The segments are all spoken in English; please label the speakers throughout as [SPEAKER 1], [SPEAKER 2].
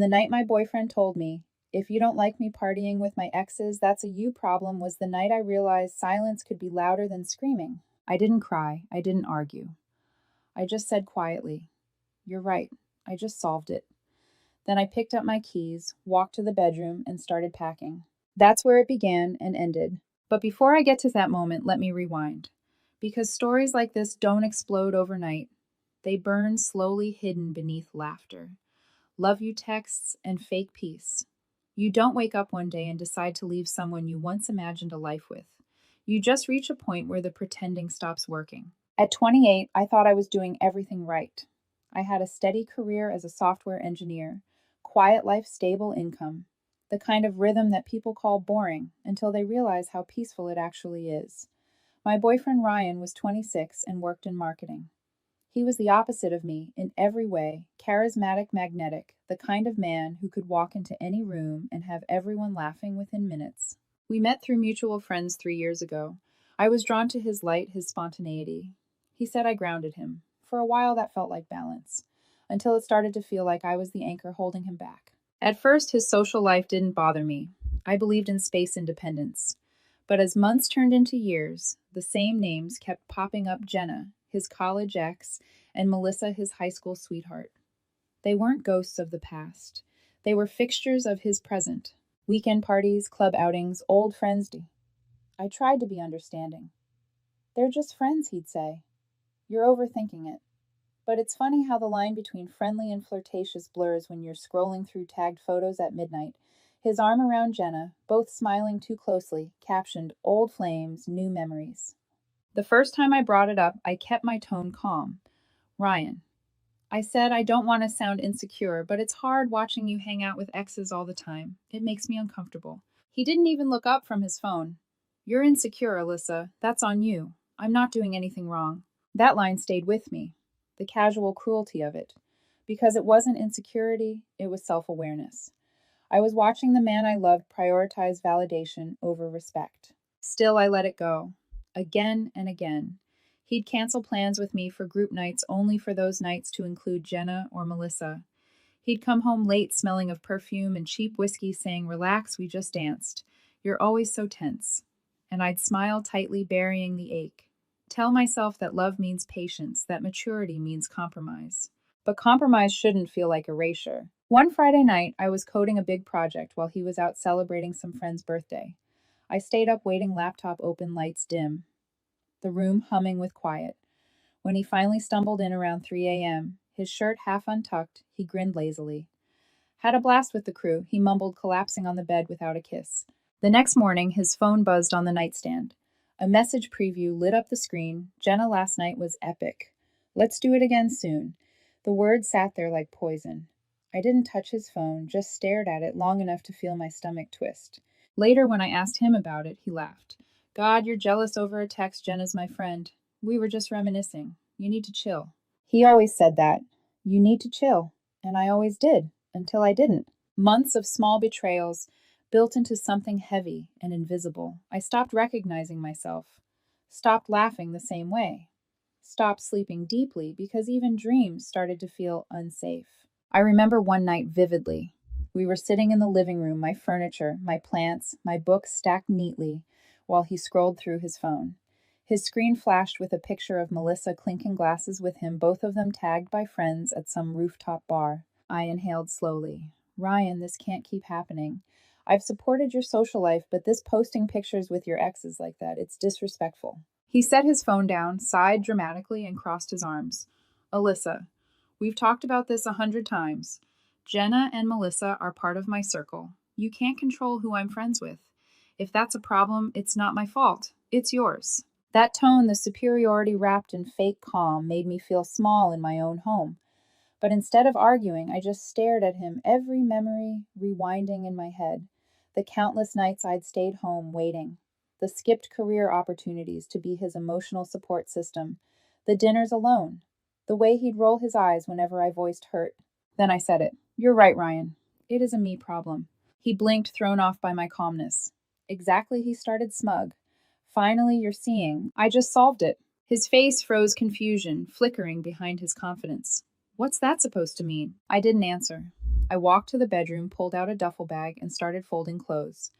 [SPEAKER 1] The night my boyfriend told me, "If you don't like me partying with my exes, that's a you problem," was the night I realized silence could be louder than screaming. I didn't cry. I didn't argue. I just said quietly, "You're right. I just solved it." Then I picked up my keys, walked to the bedroom, and started packing. That's where it began and ended. But before I get to that moment, let me rewind. Because stories like this don't explode overnight. They burn slowly hidden beneath laughter, love you texts, and fake peace. You don't wake up one day and decide to leave someone you once imagined a life with. You just reach a point where the pretending stops working. At 28, I thought I was doing everything right. I had a steady career as a software engineer, quiet life, stable income, the kind of rhythm that people call boring until they realize how peaceful it actually is. My boyfriend Ryan was 26 and worked in marketing. He was the opposite of me in every way, charismatic, magnetic, the kind of man who could walk into any room and have everyone laughing within minutes. We met through mutual friends 3 years ago. I was drawn to his light, his spontaneity. He said I grounded him. For a while, that felt like balance, until it started to feel like I was the anchor holding him back. At first, his social life didn't bother me. I believed in space independence. But as months turned into years, the same names kept popping up: Jenna, his college ex, and Melissa, his high school sweetheart. They weren't ghosts of the past. They were fixtures of his present. Weekend parties, club outings, old friends. I tried to be understanding. "They're just friends," he'd say. "You're overthinking it." But it's funny how the line between friendly and flirtatious blurs when you're scrolling through tagged photos at midnight. His arm around Jenna, both smiling too closely, captioned "Old flames, new memories." The first time I brought it up, I kept my tone calm. "Ryan," I said, "I don't want to sound insecure, but it's hard watching you hang out with exes all the time. It makes me uncomfortable." He didn't even look up from his phone. "You're insecure, Alyssa. That's on you. I'm not doing anything wrong." That line stayed with me, the casual cruelty of it. Because it wasn't insecurity, it was self-awareness. I was watching the man I loved prioritize validation over respect. Still, I let it go. Again and again. He'd cancel plans with me for group nights only for those nights to include Jenna or Melissa. He'd come home late smelling of perfume and cheap whiskey saying, "Relax, we just danced. You're always so tense." And I'd smile tightly, burying the ache. Tell myself that love means patience, that maturity means compromise. But compromise shouldn't feel like erasure. One Friday night, I was coding a big project while he was out celebrating some friend's birthday. I stayed up waiting, laptop open, lights dim, the room humming with quiet. When he finally stumbled in around 3 a.m., his shirt half untucked, he grinned lazily. "Had a blast with the crew," he mumbled, collapsing on the bed without a kiss. The next morning, his phone buzzed on the nightstand. A message preview lit up the screen. "Jenna last night was epic. Let's do it again soon." The words sat there like poison. I didn't touch his phone, just stared at it long enough to feel my stomach twist. Later, when I asked him about it, he laughed. "God, you're jealous over a text. Jenna's my friend. We were just reminiscing. You need to chill." He always said that. You need to chill. And I always did, until I didn't. Months of small betrayals built into something heavy and invisible. I stopped recognizing myself, stopped laughing the same way, stopped sleeping deeply because even dreams started to feel unsafe. I remember one night vividly. We were sitting in the living room, my furniture, my plants, my books stacked neatly, while he scrolled through his phone. His screen flashed with a picture of Melissa clinking glasses with him, both of them tagged by friends at some rooftop bar. I inhaled slowly. "Ryan, this can't keep happening. I've supported your social life, but this posting pictures with your exes like that, it's disrespectful." He set his phone down, sighed dramatically, and crossed his arms. "Alyssa, we've talked about this 100 times. Jenna and Melissa are part of my circle. You can't control who I'm friends with. If that's a problem, it's not my fault. It's yours." That tone, the superiority wrapped in fake calm, made me feel small in my own home. But instead of arguing, I just stared at him, every memory rewinding in my head. The countless nights I'd stayed home waiting, the skipped career opportunities to be his emotional support system, the dinners alone, the way he'd roll his eyes whenever I voiced hurt. Then I said it. "You're right, Ryan. It is a me problem." He blinked, thrown off by my calmness. "Exactly," he started, smug. "Finally, you're seeing. I just solved it." His face froze, confusion flickering behind his confidence. "What's that supposed to mean?" I didn't answer. I walked to the bedroom, pulled out a duffel bag, and started folding clothes.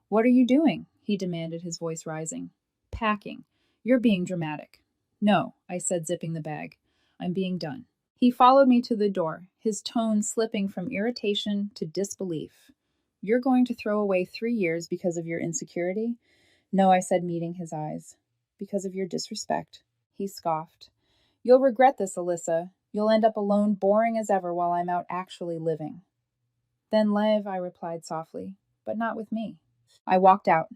[SPEAKER 1] What are you doing? He demanded, his voice rising. Packing. You're being dramatic. No, I said, zipping the bag. I'm being done. He followed me to the door, his tone slipping from irritation to disbelief. You're going to throw away 3 years because of your insecurity? No, I said, meeting his eyes. Because of your disrespect. He scoffed. You'll regret this, Alyssa. You'll end up alone, boring as ever, while I'm out actually living. Then live, I replied softly, but not with me. I walked out.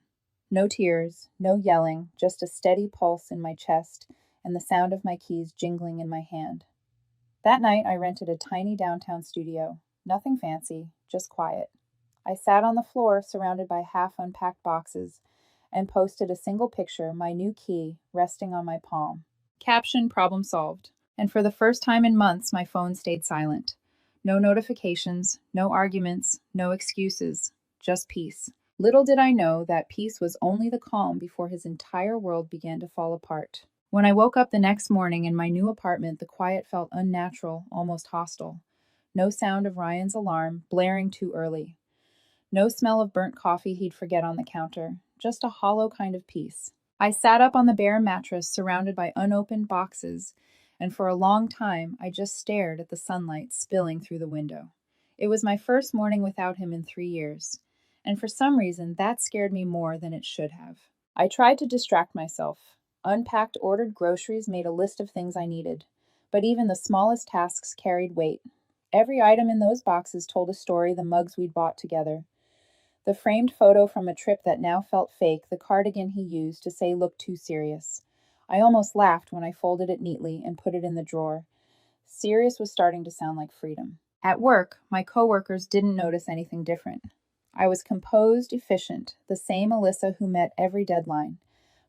[SPEAKER 1] No tears, no yelling, just a steady pulse in my chest and the sound of my keys jingling in my hand. That night, I rented a tiny downtown studio. Nothing fancy, just quiet. I sat on the floor, surrounded by half-unpacked boxes, and posted a single picture, my new key, resting on my palm. Caption, problem solved. And for the first time in months, my phone stayed silent. No notifications, no arguments, no excuses, just peace. Little did I know that peace was only the calm before his entire world began to fall apart. When I woke up the next morning in my new apartment, the quiet felt unnatural, almost hostile. No sound of Ryan's alarm, blaring too early. No smell of burnt coffee he'd forget on the counter. Just a hollow kind of peace. I sat up on the bare mattress, surrounded by unopened boxes, and for a long time I just stared at the sunlight spilling through the window. It was my first morning without him in 3 years, and for some reason that scared me more than it should have. I tried to distract myself. Unpacked, ordered groceries, made a list of things I needed. But even the smallest tasks carried weight. Every item in those boxes told a story, the mugs we'd bought together. The framed photo from a trip that now felt fake, the cardigan he used to say looked too serious. I almost laughed when I folded it neatly and put it in the drawer. Serious was starting to sound like freedom. At work, my coworkers didn't notice anything different. I was composed, efficient, the same Alyssa who met every deadline.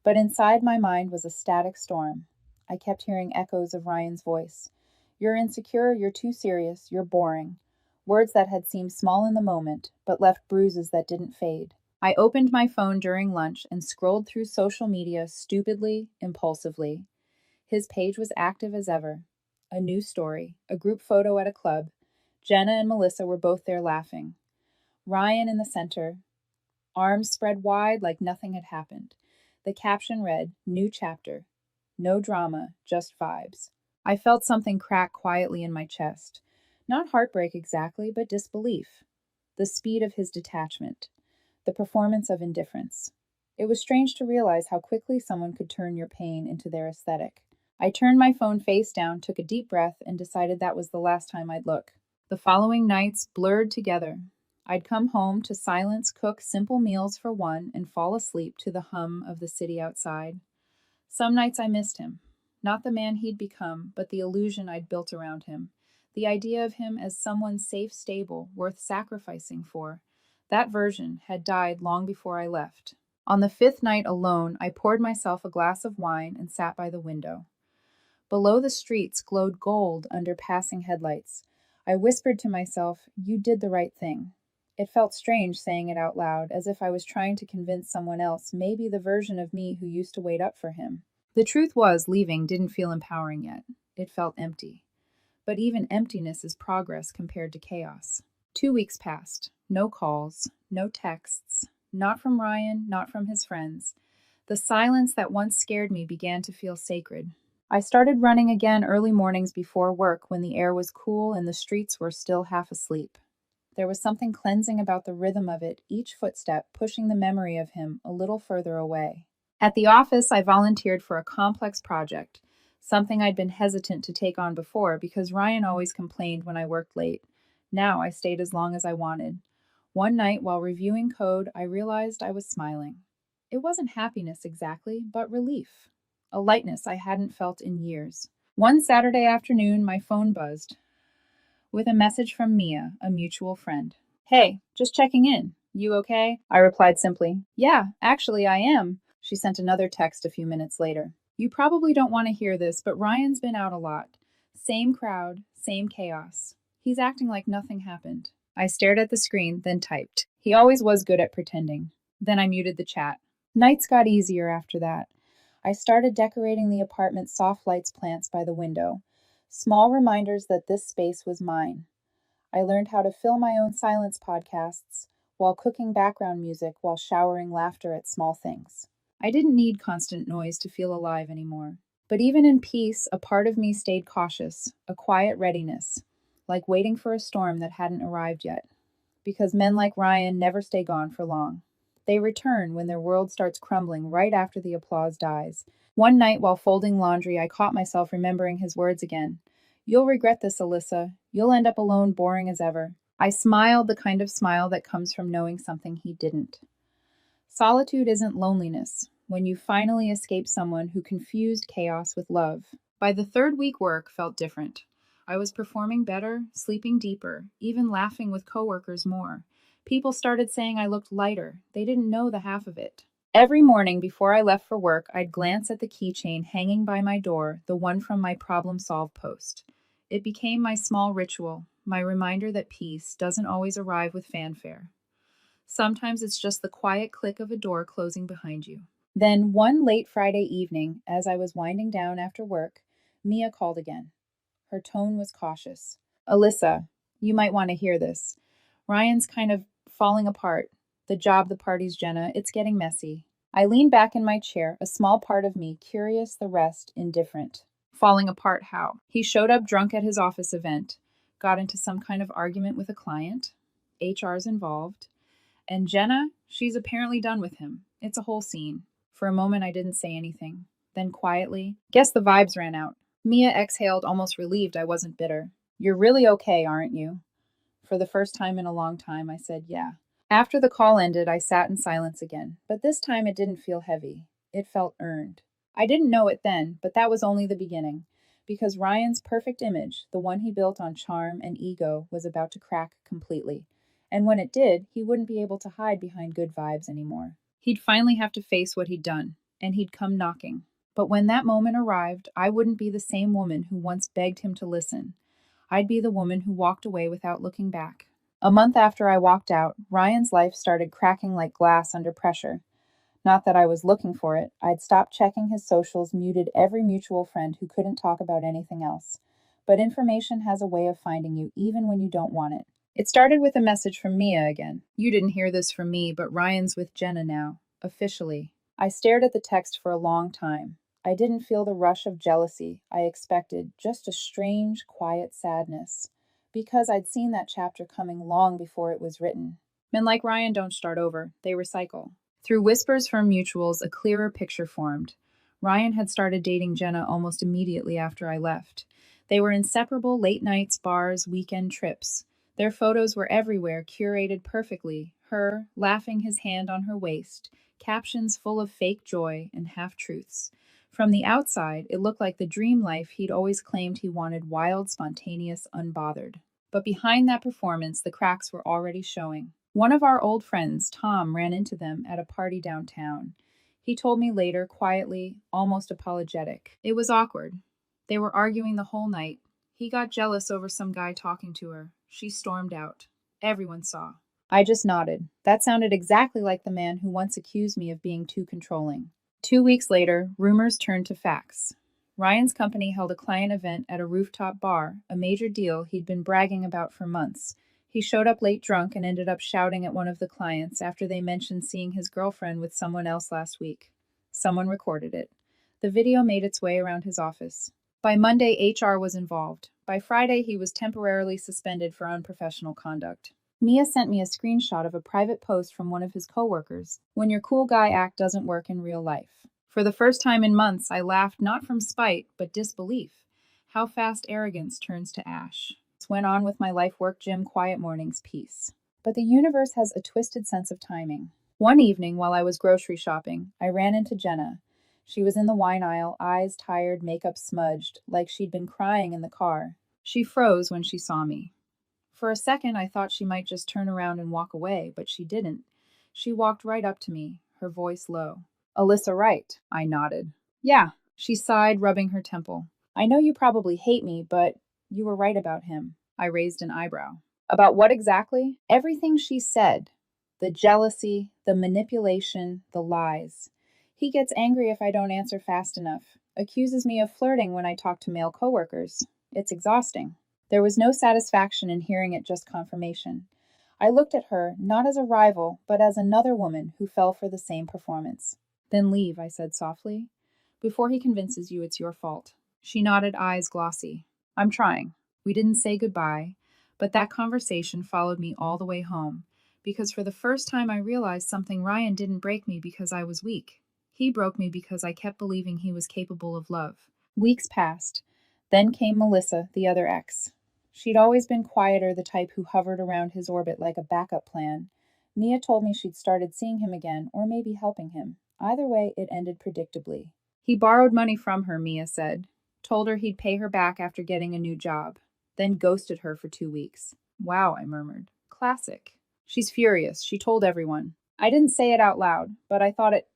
[SPEAKER 1] But inside my mind was a static storm. I kept hearing echoes of Ryan's voice. You're insecure, you're too serious, you're boring. Words that had seemed small in the moment, but left bruises that didn't fade. I opened my phone during lunch and scrolled through social media stupidly, impulsively. His page was active as ever. A new story, a group photo at a club. Jenna and Melissa were both there laughing. Ryan in the center, arms spread wide like nothing had happened. The caption read, New chapter. No drama, just vibes. I felt something crack quietly in my chest. Not heartbreak exactly, but disbelief. The speed of his detachment. The performance of indifference. It was strange to realize how quickly someone could turn your pain into their aesthetic. I turned my phone face down, took a deep breath, and decided that was the last time I'd look. The following nights blurred together. I'd come home to silence, cook simple meals for one, and fall asleep to the hum of the city outside. Some nights I missed him. Not the man he'd become, but the illusion I'd built around him. The idea of him as someone safe, stable, worth sacrificing for. That version had died long before I left. On the 5th night alone, I poured myself a glass of wine and sat by the window. Below, the streets glowed gold under passing headlights. I whispered to myself, you did the right thing. It felt strange saying it out loud, as if I was trying to convince someone else, maybe the version of me who used to wait up for him. The truth was, leaving didn't feel empowering yet. It felt empty. But even emptiness is progress compared to chaos. 2 weeks passed. No calls, no texts. Not from Ryan, not from his friends. The silence that once scared me began to feel sacred. I started running again early mornings before work when the air was cool and the streets were still half asleep. There was something cleansing about the rhythm of it, each footstep pushing the memory of him a little further away. At the office, I volunteered for a complex project, something I'd been hesitant to take on before because Ryan always complained when I worked late. Now I stayed as long as I wanted. One night, while reviewing code, I realized I was smiling. It wasn't happiness exactly, but relief. A lightness I hadn't felt in years. One Saturday afternoon, my phone buzzed with a message from Mia, a mutual friend. Hey, just checking in. You okay? I replied simply, yeah, actually I am. She sent another text a few minutes later. You probably don't want to hear this, but Ryan's been out a lot. Same crowd, same chaos. He's acting like nothing happened. I stared at the screen, then typed. He always was good at pretending. Then I muted the chat. Nights got easier after that. I started decorating the apartment's soft lights plants by the window. Small reminders that this space was mine. I learned how to fill my own silence podcasts while cooking background music while showering laughter at small things. I didn't need constant noise to feel alive anymore. But even in peace, a part of me stayed cautious, a quiet readiness, like waiting for a storm that hadn't arrived yet. Because men like Ryan never stay gone for long. They return when their world starts crumbling right after the applause dies. One night while folding laundry, I caught myself remembering his words again. "You'll regret this, Alyssa. You'll end up alone, boring as ever." I smiled, the kind of smile that comes from knowing something he didn't. Solitude isn't loneliness. When you finally escape someone who confused chaos with love. By the third week, work felt different. I was performing better, sleeping deeper, even laughing with coworkers more. People started saying I looked lighter. They didn't know the half of it. Every morning before I left for work, I'd glance at the keychain hanging by my door, the one from my problem solve post. It became my small ritual, my reminder that peace doesn't always arrive with fanfare. Sometimes it's just the quiet click of a door closing behind you. Then, one late Friday evening, as I was winding down after work, Mia called again. Her tone was cautious. "Alyssa, you might want to hear this. Ryan's kind of falling apart. The job, the parties, Jenna, it's getting messy." I leaned back in my chair, a small part of me curious, the rest indifferent. Falling apart how? He showed up drunk at his office event, got into some kind of argument with a client. HR's involved. And Jenna, she's apparently done with him. It's a whole scene. For a moment, I didn't say anything. Then quietly, "Guess the vibes ran out." Mia exhaled, almost relieved I wasn't bitter. "You're really okay, aren't you?" For the first time in a long time, I said, "Yeah." After the call ended, I sat in silence again. But this time it didn't feel heavy. It felt earned. I didn't know it then, but that was only the beginning. Because Ryan's perfect image, the one he built on charm and ego, was about to crack completely. And when it did, he wouldn't be able to hide behind good vibes anymore. He'd finally have to face what he'd done, and he'd come knocking. But when that moment arrived, I wouldn't be the same woman who once begged him to listen. I'd be the woman who walked away without looking back. A month after I walked out, Ryan's life started cracking like glass under pressure. Not that I was looking for it. I'd stopped checking his socials, muted every mutual friend who couldn't talk about anything else. But information has a way of finding you even when you don't want it. It started with a message from Mia again. "You didn't hear this from me, but Ryan's with Jenna now. Officially." I stared at the text for a long time. I didn't feel the rush of jealousy I expected, just a strange, quiet sadness. Because I'd seen that chapter coming long before it was written. Men like Ryan don't start over, they recycle. Through whispers from mutuals, a clearer picture formed. Ryan had started dating Jenna almost immediately after I left. They were inseparable late nights, bars, weekend trips. Their photos were everywhere, curated perfectly, her laughing, his hand on her waist, captions full of fake joy and half-truths. From the outside, it looked like the dream life he'd always claimed he wanted, wild, spontaneous, unbothered. But behind that performance, the cracks were already showing. One of our old friends, Tom, ran into them at a party downtown. He told me later, quietly, almost apologetic. It was awkward. They were arguing the whole night. He got jealous over some guy talking to her. She stormed out. Everyone saw. I just nodded. That sounded exactly like the man who once accused me of being too controlling. 2 weeks later, rumors turned to facts. Ryan's company held a client event at a rooftop bar, a major deal he'd been bragging about for months. He showed up late drunk and ended up shouting at one of the clients after they mentioned seeing his girlfriend with someone else last week. Someone recorded it. The video made its way around his office. By Monday, HR was involved. By Friday, he was temporarily suspended for unprofessional conduct. Mia sent me a screenshot of a private post from one of his coworkers. "When your cool guy act doesn't work in real life." For the first time in months, I laughed not from spite, but disbelief. How fast arrogance turns to ash. Went on with my life, work, gym, quiet mornings, peace. But the universe has a twisted sense of timing. One evening, while I was grocery shopping, I ran into Jenna. She was in the wine aisle, eyes tired, makeup smudged, like she'd been crying in the car. She froze when she saw me. For a second, I thought she might just turn around and walk away, but she didn't. She walked right up to me, her voice low. "Alyssa Wright," I nodded. "Yeah," she sighed, rubbing her temple. "I know you probably hate me, but you were right about him." I raised an eyebrow. "About what exactly?" "Everything she said. The jealousy, the manipulation, the lies. He gets angry if I don't answer fast enough. Accuses me of flirting when I talk to male coworkers. It's exhausting." There was no satisfaction in hearing it, just confirmation. I looked at her, not as a rival, but as another woman who fell for the same performance. Then leave, I said softly, before he convinces you it's your fault. She nodded, eyes glossy. I'm trying. We didn't say goodbye, but that conversation followed me all the way home, because for the first time I realized something. Ryan didn't break me because I was weak. He broke me because I kept believing he was capable of love. Weeks passed. Then came Melissa, the other ex. She'd always been quieter, the type who hovered around his orbit like a backup plan. Mia told me she'd started seeing him again, or maybe helping him. Either way, it ended predictably. He borrowed money from her, Mia said. Told her he'd pay her back after getting a new job. Then ghosted her for 2 weeks. Wow, I murmured. Classic. She's furious. She told everyone. I didn't say it out loud, but I thought it,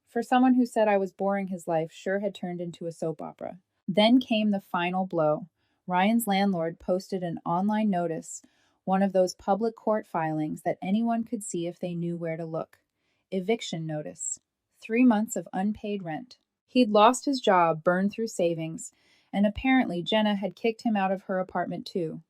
[SPEAKER 1] for someone who said I was boring, his life sure had turned into a soap opera. Then came the final blow. Ryan's landlord posted an online notice, one of those public court filings that anyone could see if they knew where to look. Eviction notice. 3 months of unpaid rent. He'd lost his job, burned through savings, and apparently Jenna had kicked him out of her apartment too.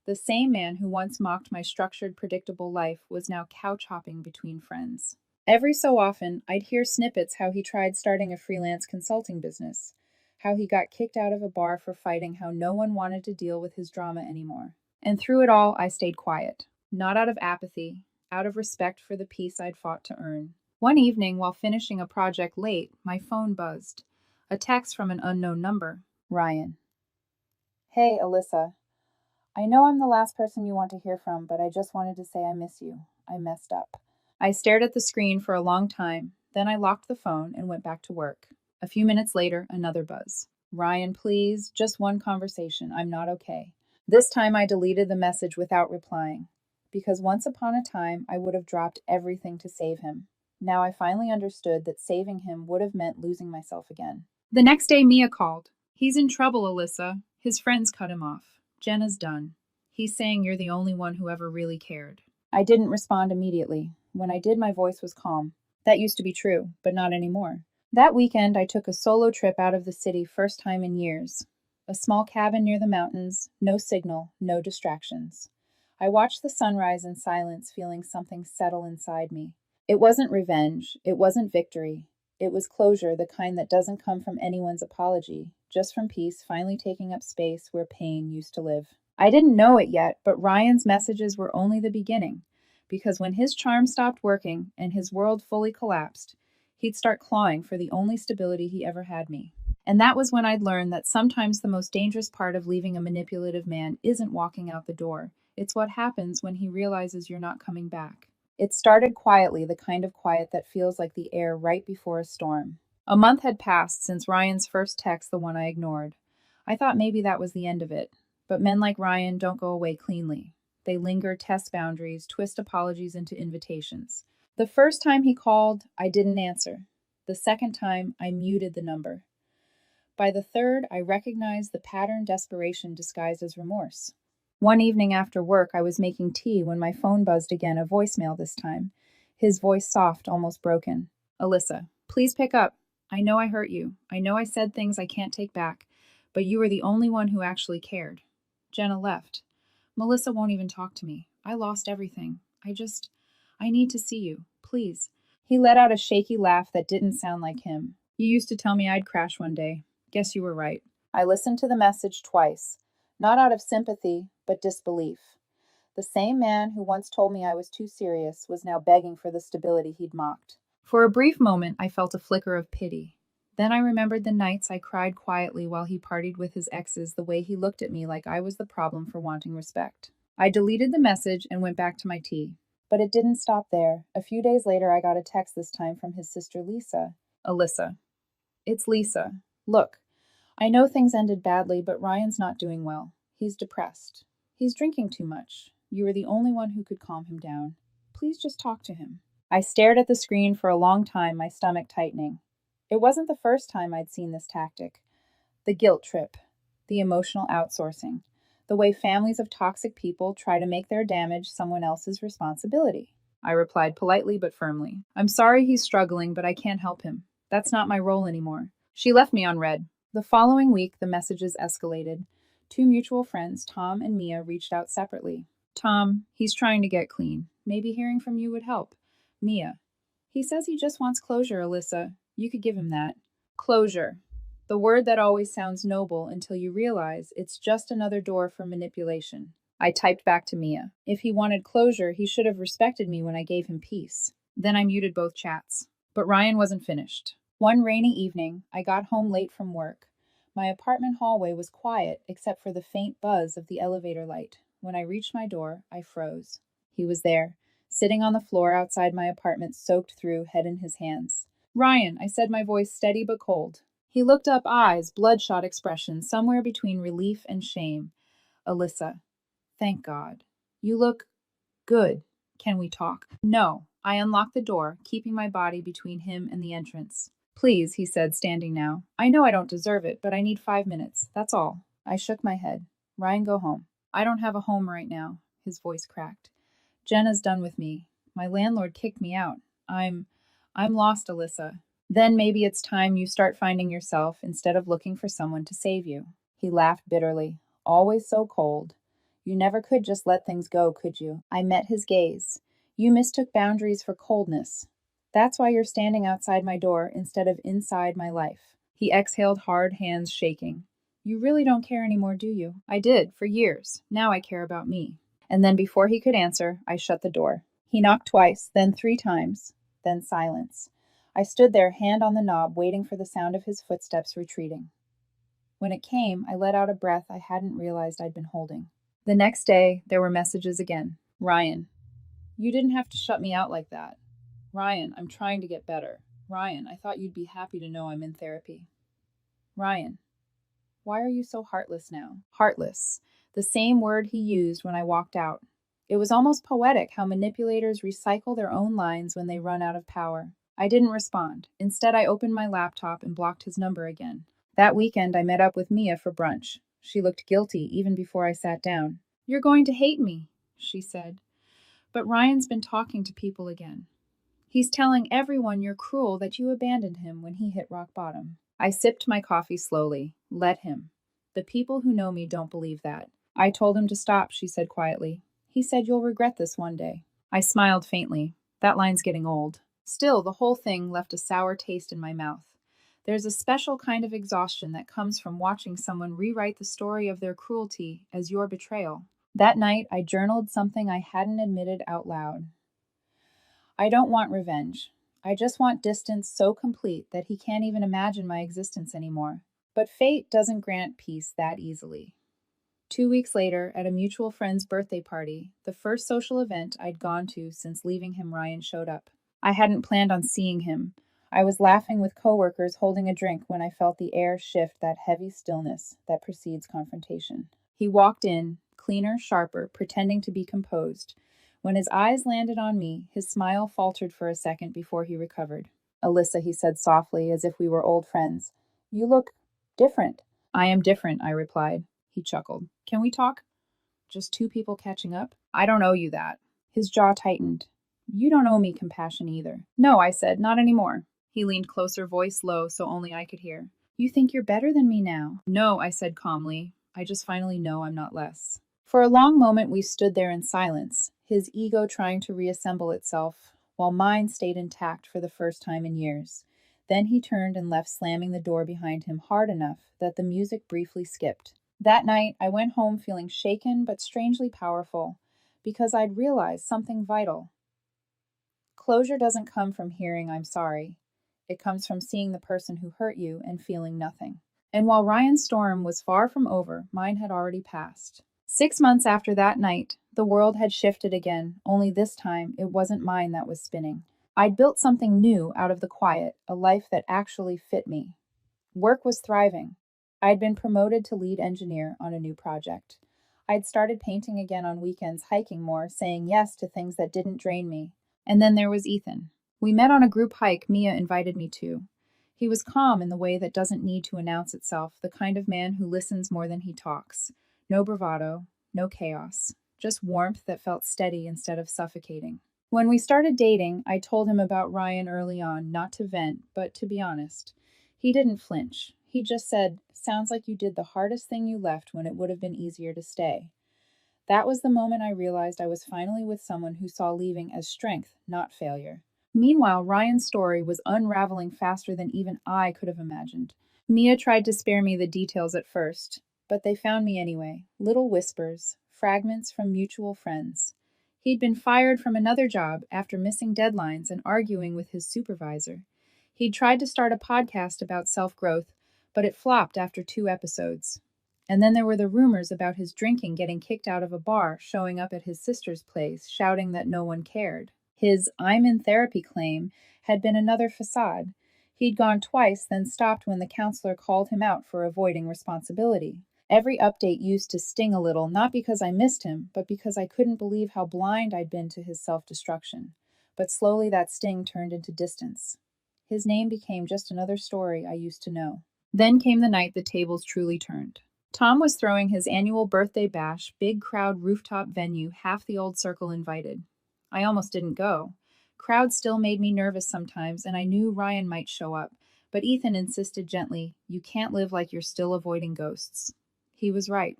[SPEAKER 1] The same man who once mocked my structured, predictable life was now couch hopping between friends. Every so often, I'd hear snippets how he tried starting a freelance consulting business, how he got kicked out of a bar for fighting, how no one wanted to deal with his drama anymore. And through it all, I stayed quiet, not out of apathy, out of respect for the peace I'd fought to earn. One evening, while finishing a project late, my phone buzzed. A text from an unknown number. Ryan. Hey, Alyssa. I know I'm the last person you want to hear from, but I just wanted to say I miss you. I messed up. I stared at the screen for a long time, then I locked the phone and went back to work. A few minutes later, another buzz. Ryan, please, just one conversation. I'm not okay. This time I deleted the message without replying, because once upon a time I would have dropped everything to save him. Now I finally understood that saving him would have meant losing myself again. The next day, Mia called. He's in trouble, Alyssa. His friends cut him off. Jenna's done. He's saying you're the only one who ever really cared. I didn't respond immediately. When I did, my voice was calm. That used to be true, but not anymore. That weekend, I took a solo trip out of the city, first time in years. A small cabin near the mountains, no signal, no distractions. I watched the sunrise in silence, feeling something settle inside me. It wasn't revenge, it wasn't victory. It was closure, the kind that doesn't come from anyone's apology, just from peace finally taking up space where pain used to live. I didn't know it yet, but Ryan's messages were only the beginning, because when his charm stopped working and his world fully collapsed, he'd start clawing for the only stability he ever had, me. And that was when I'd learned that sometimes the most dangerous part of leaving a manipulative man isn't walking out the door. It's what happens when he realizes you're not coming back. It started quietly, the kind of quiet that feels like the air right before a storm. A month had passed since Ryan's first text, the one I ignored. I thought maybe that was the end of it. But men like Ryan don't go away cleanly. They linger, test boundaries, twist apologies into invitations. The first time he called, I didn't answer. The second time, I muted the number. By the third, I recognized the pattern, desperation disguised as remorse. One evening after work, I was making tea when my phone buzzed again, a voicemail this time. His voice soft, almost broken. Alyssa, please pick up. I know I hurt you. I know I said things I can't take back, but you were the only one who actually cared. Jenna left. Melissa won't even talk to me. I lost everything. I need to see you. Please. He let out a shaky laugh that didn't sound like him. You used to tell me I'd crash one day. Guess you were right. I listened to the message twice, not out of sympathy, but disbelief. The same man who once told me I was too serious was now begging for the stability he'd mocked. For a brief moment, I felt a flicker of pity. Then I remembered the nights I cried quietly while he partied with his exes, the way he looked at me like I was the problem for wanting respect. I deleted the message and went back to my tea. But it didn't stop there. A few days later, I got a text, this time from his sister Lisa. Alyssa. It's Lisa. Look, I know things ended badly, but Ryan's not doing well. He's depressed. He's drinking too much. You were the only one who could calm him down. Please just talk to him. I stared at the screen for a long time, my stomach tightening. It wasn't the first time I'd seen this tactic. The guilt trip, the emotional outsourcing, the way families of toxic people try to make their damage someone else's responsibility. I replied politely but firmly. I'm sorry he's struggling, but I can't help him. That's not my role anymore. She left me on read. The following week, the messages escalated. Two mutual friends, Tom and Mia, reached out separately. Tom, he's trying to get clean. Maybe hearing from you would help. Mia, he says he just wants closure, Alyssa. You could give him that. Closure. The word that always sounds noble until you realize it's just another door for manipulation. I typed back to Mia. If he wanted closure, he should have respected me when I gave him peace. Then I muted both chats. But Ryan wasn't finished. One rainy evening, I got home late from work. My apartment hallway was quiet except for the faint buzz of the elevator light. When I reached my door, I froze. He was there, sitting on the floor outside my apartment, soaked through, head in his hands. Ryan, I said, my voice steady but cold. He looked up, eyes, bloodshot expression, somewhere between relief and shame. Alyssa, thank God. You look good. Can we talk? No. I unlocked the door, keeping my body between him and the entrance. Please, he said, standing now. I know I don't deserve it, but I need 5 minutes. That's all. I shook my head. Ryan, go home. I don't have a home right now. His voice cracked. Jenna's done with me. My landlord kicked me out. I'm lost, Alyssa. Then maybe it's time you start finding yourself instead of looking for someone to save you. He laughed bitterly. Always so cold. You never could just let things go, could you? I met his gaze. You mistook boundaries for coldness. That's why you're standing outside my door instead of inside my life. He exhaled hard, hands shaking. You really don't care anymore, do you? I did, for years. Now I care about me. And then before he could answer, I shut the door. He knocked twice, then 3 times, then silence. I stood there, hand on the knob, waiting for the sound of his footsteps retreating. When it came, I let out a breath I hadn't realized I'd been holding. The next day, there were messages again. Ryan, you didn't have to shut me out like that. Ryan, I'm trying to get better. Ryan, I thought you'd be happy to know I'm in therapy. Ryan, why are you so heartless now? Heartless. The same word he used when I walked out. It was almost poetic how manipulators recycle their own lines when they run out of power. I didn't respond. Instead, I opened my laptop and blocked his number again. That weekend, I met up with Mia for brunch. She looked guilty even before I sat down. You're going to hate me, she said. But Ryan's been talking to people again. He's telling everyone you're cruel, that you abandoned him when he hit rock bottom. I sipped my coffee slowly. Let him. The people who know me don't believe that. I told him to stop, she said quietly. He said you'll regret this one day. I smiled faintly. That line's getting old. Still, the whole thing left a sour taste in my mouth. There's a special kind of exhaustion that comes from watching someone rewrite the story of their cruelty as your betrayal. That night, I journaled something I hadn't admitted out loud. I don't want revenge. I just want distance so complete that he can't even imagine my existence anymore. But fate doesn't grant peace that easily. 2 weeks later, at a mutual friend's birthday party, the first social event I'd gone to since leaving him, Ryan showed up. I hadn't planned on seeing him. I was laughing with coworkers holding a drink when I felt the air shift, that heavy stillness that precedes confrontation. He walked in, cleaner, sharper, pretending to be composed. When his eyes landed on me, his smile faltered for a second before he recovered. Alyssa, he said softly, as if we were old friends. You look different. I am different, I replied. He chuckled. Can we talk? Just 2 people catching up? I don't owe you that. His jaw tightened. You don't owe me compassion either. No, I said, not anymore. He leaned closer, voice low, so only I could hear. You think you're better than me now? No, I said calmly. I just finally know I'm not less. For a long moment we stood there in silence, his ego trying to reassemble itself, while mine stayed intact for the first time in years. Then he turned and left, slamming the door behind him hard enough that the music briefly skipped. That night, I went home feeling shaken but strangely powerful, because I'd realized something vital. Closure doesn't come from hearing I'm sorry. It comes from seeing the person who hurt you and feeling nothing. And while Ryan's storm was far from over, mine had already passed. 6 months after that night, the world had shifted again, only this time it wasn't mine that was spinning. I'd built something new out of the quiet, a life that actually fit me. Work was thriving. I'd been promoted to lead engineer on a new project. I'd started painting again on weekends, hiking more, saying yes to things that didn't drain me. And then there was Ethan. We met on a group hike Mia invited me to. He was calm in the way that doesn't need to announce itself, the kind of man who listens more than he talks. No bravado, no chaos, just warmth that felt steady instead of suffocating. When we started dating, I told him about Ryan early on, not to vent, but to be honest. He didn't flinch. He just said, "Sounds like you did the hardest thing you left when it would have been easier to stay." That was the moment I realized I was finally with someone who saw leaving as strength, not failure. Meanwhile, Ryan's story was unraveling faster than even I could have imagined. Mia tried to spare me the details at first, but they found me anyway. Little whispers, fragments from mutual friends. He'd been fired from another job after missing deadlines and arguing with his supervisor. He'd tried to start a podcast about self growth, but it flopped after 2 episodes. And then there were the rumors about his drinking, getting kicked out of a bar, showing up at his sister's place, shouting that no one cared. His "I'm in therapy" claim had been another facade. He'd gone twice, then stopped when the counselor called him out for avoiding responsibility. Every update used to sting a little, not because I missed him, but because I couldn't believe how blind I'd been to his self destruction. But slowly that sting turned into distance. His name became just another story I used to know. Then came the night the tables truly turned. Tom was throwing his annual birthday bash, big crowd rooftop venue, half the old circle invited. I almost didn't go. Crowds still made me nervous sometimes, and I knew Ryan might show up, but Ethan insisted gently, "You can't live like you're still avoiding ghosts." He was right.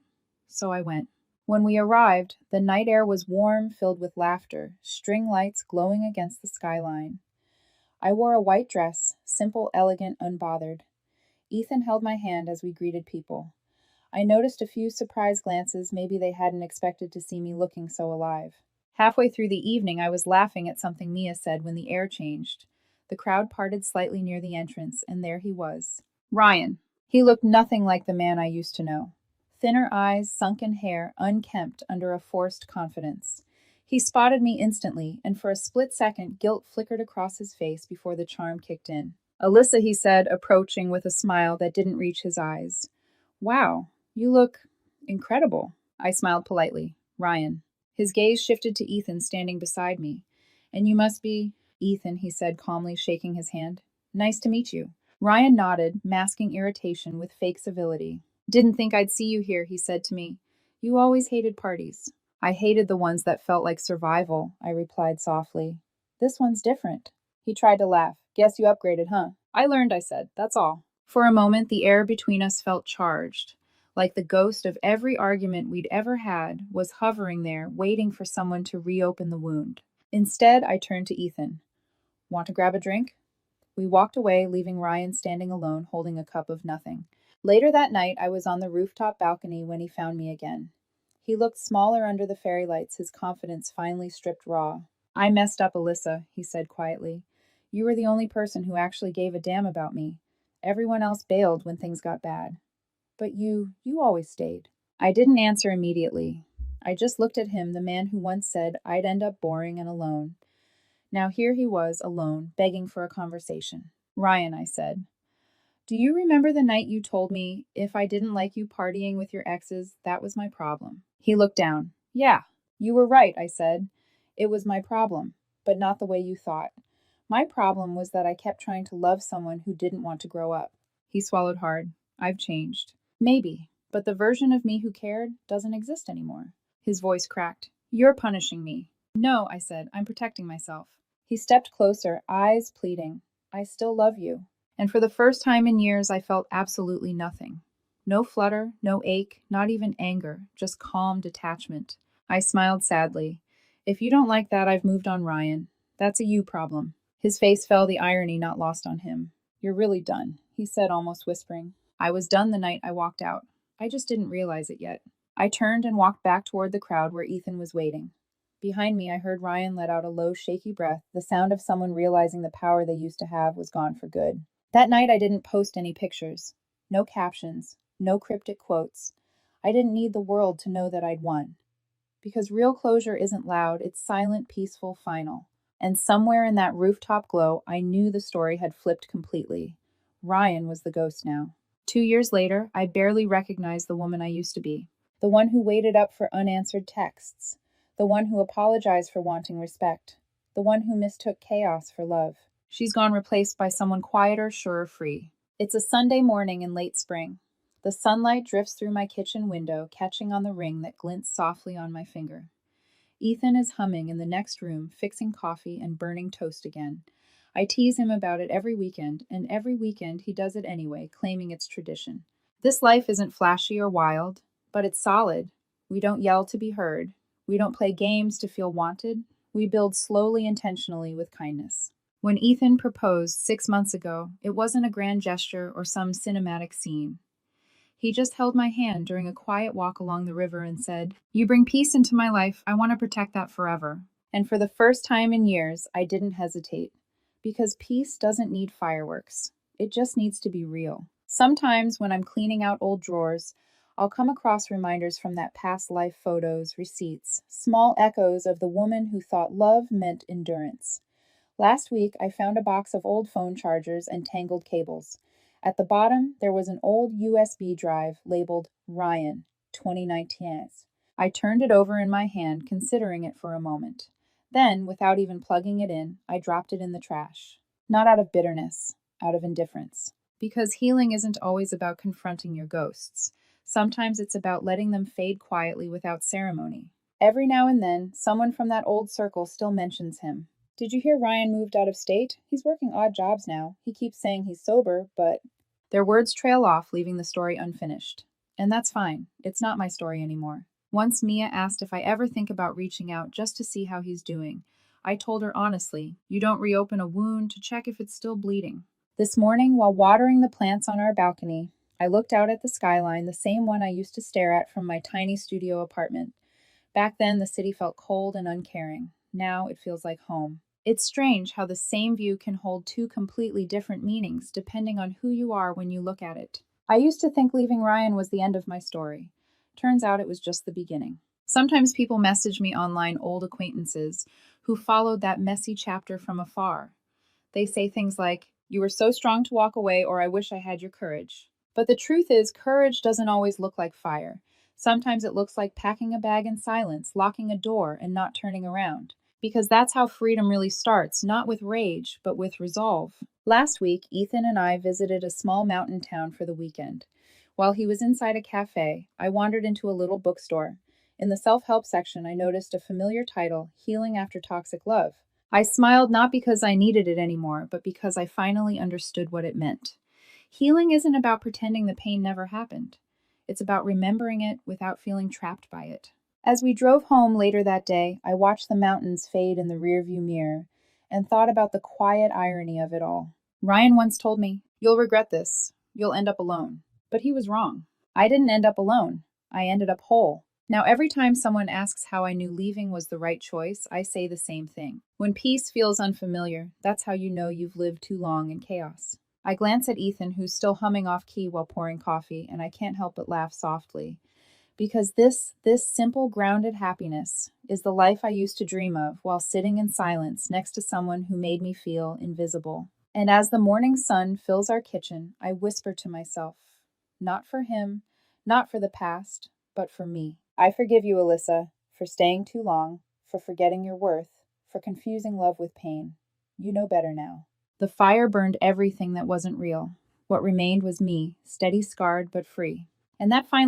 [SPEAKER 1] So I went. When we arrived, the night air was warm, filled with laughter, string lights glowing against the skyline. I wore a white dress, simple, elegant, unbothered. Ethan held my hand as we greeted people. I noticed a few surprised glances, maybe they hadn't expected to see me looking so alive. Halfway through the evening, I was laughing at something Mia said when the air changed. The crowd parted slightly near the entrance, and there he was. Ryan. He looked nothing like the man I used to know. Thinner eyes, sunken hair, unkempt under a forced confidence. He spotted me instantly, and for a split second, guilt flickered across his face before the charm kicked in. "Alyssa," he said, approaching with a smile that didn't reach his eyes. "Wow, you look incredible." I smiled politely. "Ryan." His gaze shifted to Ethan standing beside me. "And you must be Ethan," he said calmly, shaking his hand. "Nice to meet you." Ryan nodded, masking irritation with fake civility. "Didn't think I'd see you here," he said to me. "You always hated parties." "I hated the ones that felt like survival," I replied softly. "This one's different." He tried to laugh. "Guess you upgraded, huh?" "I learned," I said. "That's all." For a moment, the air between us felt charged, like the ghost of every argument we'd ever had was hovering there, waiting for someone to reopen the wound. Instead, I turned to Ethan. "Want to grab a drink?" We walked away, leaving Ryan standing alone, holding a cup of nothing. Later that night, I was on the rooftop balcony when he found me again. He looked smaller under the fairy lights, his confidence finally stripped raw. "I messed up, Alyssa," he said quietly. "You were the only person who actually gave a damn about me. Everyone else bailed when things got bad. But you always stayed." I didn't answer immediately. I just looked at him, the man who once said I'd end up boring and alone. Now here he was, alone, begging for a conversation. "Ryan," I said, "do you remember the night you told me if I didn't like you partying with your exes, that was my problem?" He looked down. "Yeah, you were right," I said. "It was my problem, but not the way you thought. My problem was that I kept trying to love someone who didn't want to grow up." He swallowed hard. "I've changed." "Maybe, but the version of me who cared doesn't exist anymore." His voice cracked. "You're punishing me." "No," I said. "I'm protecting myself." He stepped closer, eyes pleading. "I still love you." And for the first time in years, I felt absolutely nothing. No flutter, no ache, not even anger, just calm detachment. I smiled sadly. "If you don't like that, I've moved on, Ryan. That's a you problem." His face fell, the irony not lost on him. "You're really done," he said, almost whispering. I was done the night I walked out. I just didn't realize it yet. I turned and walked back toward the crowd where Ethan was waiting. Behind me, I heard Ryan let out a low, shaky breath, the sound of someone realizing the power they used to have was gone for good. That night, I didn't post any pictures. No captions, no cryptic quotes. I didn't need the world to know that I'd won. Because real closure isn't loud, it's silent, peaceful, final. And somewhere in that rooftop glow, I knew the story had flipped completely. Ryan was the ghost now. 2 years later, I barely recognized the woman I used to be. The one who waited up for unanswered texts. The one who apologized for wanting respect. The one who mistook chaos for love. She's gone, replaced by someone quieter, surer, free. It's a Sunday morning in late spring. The sunlight drifts through my kitchen window, catching on the ring that glints softly on my finger. Ethan is humming in the next room, fixing coffee and burning toast again. I tease him about it every weekend, and every weekend he does it anyway, claiming it's tradition. This life isn't flashy or wild, but it's solid. We don't yell to be heard. We don't play games to feel wanted. We build slowly, intentionally, with kindness. When Ethan proposed 6 months ago, it wasn't a grand gesture or some cinematic scene. He just held my hand during a quiet walk along the river and said, "You bring peace into my life. I want to protect that forever." And for the first time in years, I didn't hesitate. Because peace doesn't need fireworks. It just needs to be real. Sometimes when I'm cleaning out old drawers, I'll come across reminders from that past life photos, receipts, small echoes of the woman who thought love meant endurance. Last week, I found a box of old phone chargers and tangled cables. At the bottom, there was an old USB drive labeled Ryan 2019. I turned it over in my hand, considering it for a moment. Then, without even plugging it in, I dropped it in the trash. Not out of bitterness, out of indifference. Because healing isn't always about confronting your ghosts. Sometimes it's about letting them fade quietly without ceremony. Every now and then, someone from that old circle still mentions him. "Did you hear Ryan moved out of state? He's working odd jobs now. He keeps saying he's sober, but..." Their words trail off, leaving the story unfinished. And that's fine. It's not my story anymore. Once Mia asked if I ever think about reaching out just to see how he's doing. I told her honestly, you don't reopen a wound to check if it's still bleeding. This morning, while watering the plants on our balcony, I looked out at the skyline, the same one I used to stare at from my tiny studio apartment. Back then, the city felt cold and uncaring. Now it feels like home. It's strange how the same view can hold two completely different meanings depending on who you are when you look at it. I used to think leaving Ryan was the end of my story. Turns out it was just the beginning. Sometimes people message me online, old acquaintances, who followed that messy chapter from afar. They say things like, "You were so strong to walk away," or "I wish I had your courage." But the truth is, courage doesn't always look like fire. Sometimes it looks like packing a bag in silence, locking a door, and not turning around. Because that's how freedom really starts, not with rage, but with resolve. Last week, Ethan and I visited a small mountain town for the weekend. While he was inside a cafe, I wandered into a little bookstore. In the self-help section, I noticed a familiar title, Healing After Toxic Love. I smiled not because I needed it anymore, but because I finally understood what it meant. Healing isn't about pretending the pain never happened. It's about remembering it without feeling trapped by it. As we drove home later that day, I watched the mountains fade in the rearview mirror and thought about the quiet irony of it all. Ryan once told me, "You'll regret this. You'll end up alone." But he was wrong. I didn't end up alone. I ended up whole. Now, every time someone asks how I knew leaving was the right choice, I say the same thing. When peace feels unfamiliar, that's how you know you've lived too long in chaos. I glance at Ethan, who's still humming off key while pouring coffee, and I can't help but laugh softly. Because this simple, grounded happiness is the life I used to dream of while sitting in silence next to someone who made me feel invisible. And as the morning sun fills our kitchen, I whisper to myself, not for him, not for the past, but for me. I forgive you, Alyssa, for staying too long, for forgetting your worth, for confusing love with pain. You know better now. The fire burned everything that wasn't real. What remained was me, steady, scarred, but free. And that finally